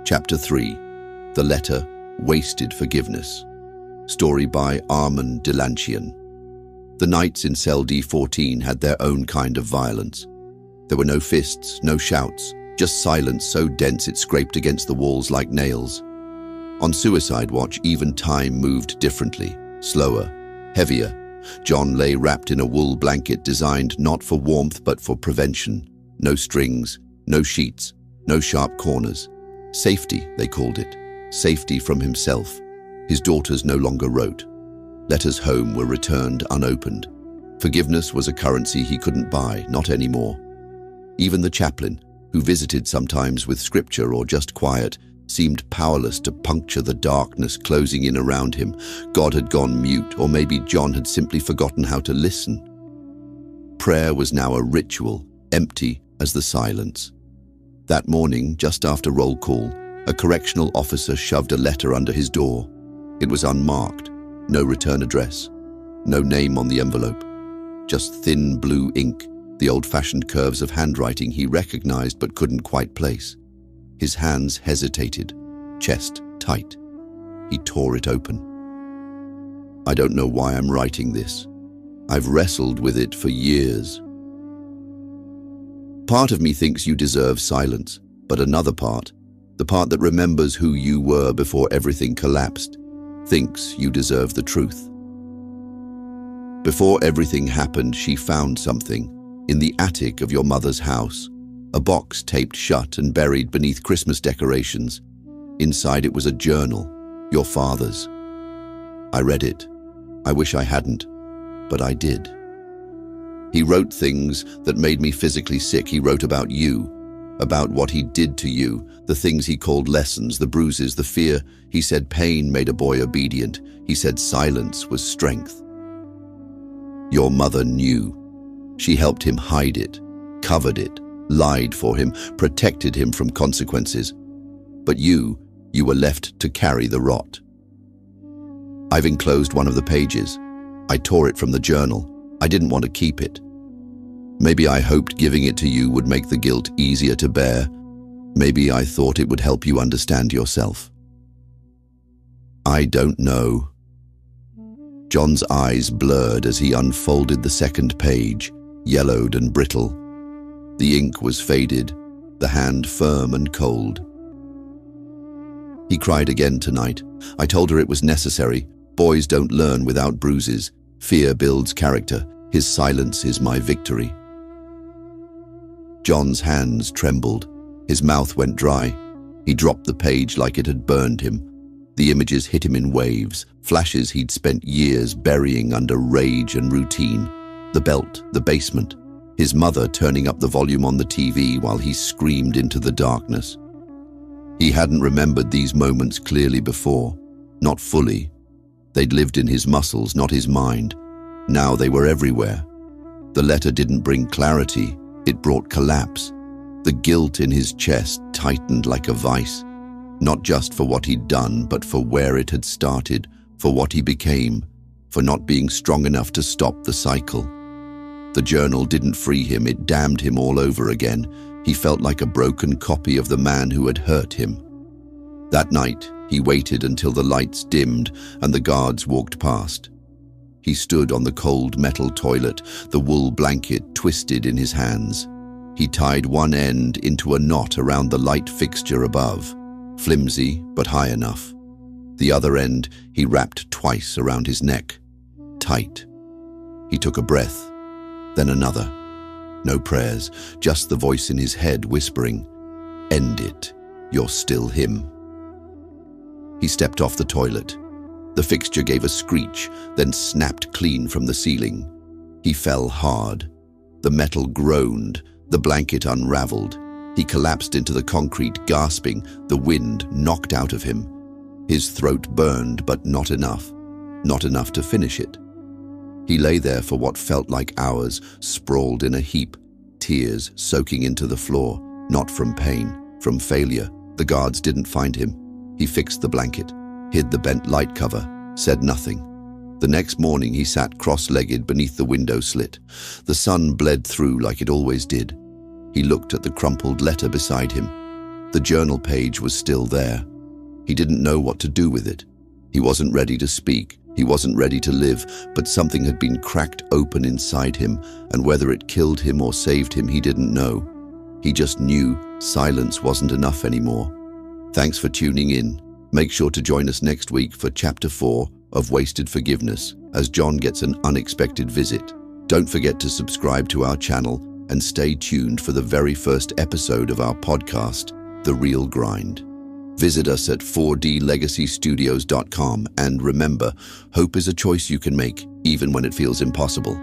Chapter 3. The Letter, Wasted Forgiveness. Story by Armand Delanchian. The nights in cell D14 had their own kind of violence. There were no fists, no shouts, just silence so dense it scraped against the walls like nails. On suicide watch, even time moved differently, slower, heavier. John lay wrapped in a wool blanket designed not for warmth but for prevention. No strings, no sheets, no sharp corners. Safety, they called it. Safety from himself. His daughters no longer wrote. Letters home were returned unopened. Forgiveness was a currency he couldn't buy, not anymore. Even the chaplain, who visited sometimes with scripture or just quiet, seemed powerless to puncture the darkness closing in around him. God had gone mute, or maybe John had simply forgotten how to listen. Prayer was now a ritual, empty as the silence. That morning, just after roll call, a correctional officer shoved a letter under his door. It was unmarked, no return address, no name on the envelope. Just thin blue ink, the old-fashioned curves of handwriting he recognized but couldn't quite place. His hands hesitated, chest tight. He tore it open. I don't know why I'm writing this. I've wrestled with it for years. Part of me thinks you deserve silence, but another part, the part that remembers who you were before everything collapsed, thinks you deserve the truth. Before everything happened, she found something in the attic of your mother's house, a box taped shut and buried beneath Christmas decorations. Inside it was a journal, your father's. I read it. I wish I hadn't, but I did. He wrote things that made me physically sick. He wrote about you, about what he did to you, the things he called lessons, the bruises, the fear. He said pain made a boy obedient. He said silence was strength. Your mother knew. She helped him hide it, covered it, lied for him, protected him from consequences. But you were left to carry the rot. I've enclosed one of the pages. I tore it from the journal. I didn't want to keep it. Maybe I hoped giving it to you would make the guilt easier to bear. Maybe I thought it would help you understand yourself. I don't know. John's eyes blurred as he unfolded the second page, yellowed and brittle. The ink was faded, the hand firm and cold. He cried again tonight. I told her it was necessary. Boys don't learn without bruises. Fear builds character. His silence is my victory. John's hands trembled. His mouth went dry. He dropped the page like it had burned him. The images hit him in waves, flashes he'd spent years burying under rage and routine. The belt, the basement, his mother turning up the volume on the TV while he screamed into the darkness. He hadn't remembered these moments clearly before, not fully. They'd lived in his muscles, not his mind. Now they were everywhere. The letter didn't bring clarity, it brought collapse. The guilt in his chest tightened like a vice, not just for what he'd done, but for where it had started, for what he became, for not being strong enough to stop the cycle. The journal didn't free him, it damned him all over again. He felt like a broken copy of the man who had hurt him. That night, he waited until the lights dimmed and the guards walked past. He stood on the cold metal toilet, the wool blanket twisted in his hands. He tied one end into a knot around the light fixture above, flimsy but high enough. The other end he wrapped twice around his neck, tight. He took a breath, then another. No prayers, just the voice in his head whispering, "End it, you're still him." He stepped off the toilet. The fixture gave a screech, then snapped clean from the ceiling. He fell hard. The metal groaned, the blanket unraveled. He collapsed into the concrete, gasping, the wind knocked out of him. His throat burned, but not enough to finish it. He lay there for what felt like hours, sprawled in a heap, tears soaking into the floor, not from pain, from failure. The guards didn't find him. He fixed the blanket, hid the bent light cover, said nothing. The next morning he sat cross-legged beneath the window slit. The sun bled through like it always did. He looked at the crumpled letter beside him. The journal page was still there. He didn't know what to do with it. He wasn't ready to speak. He wasn't ready to live, but something had been cracked open inside him, and whether it killed him or saved him, he didn't know. He just knew silence wasn't enough anymore. Thanks for tuning in. Make sure to join us next week for Chapter 4 of Wasted Forgiveness, as John gets an unexpected visit. Don't forget to subscribe to our channel and stay tuned for the very first episode of our podcast, The Real Grind. Visit us at 4dlegacystudios.com, and remember, hope is a choice you can make, even when it feels impossible.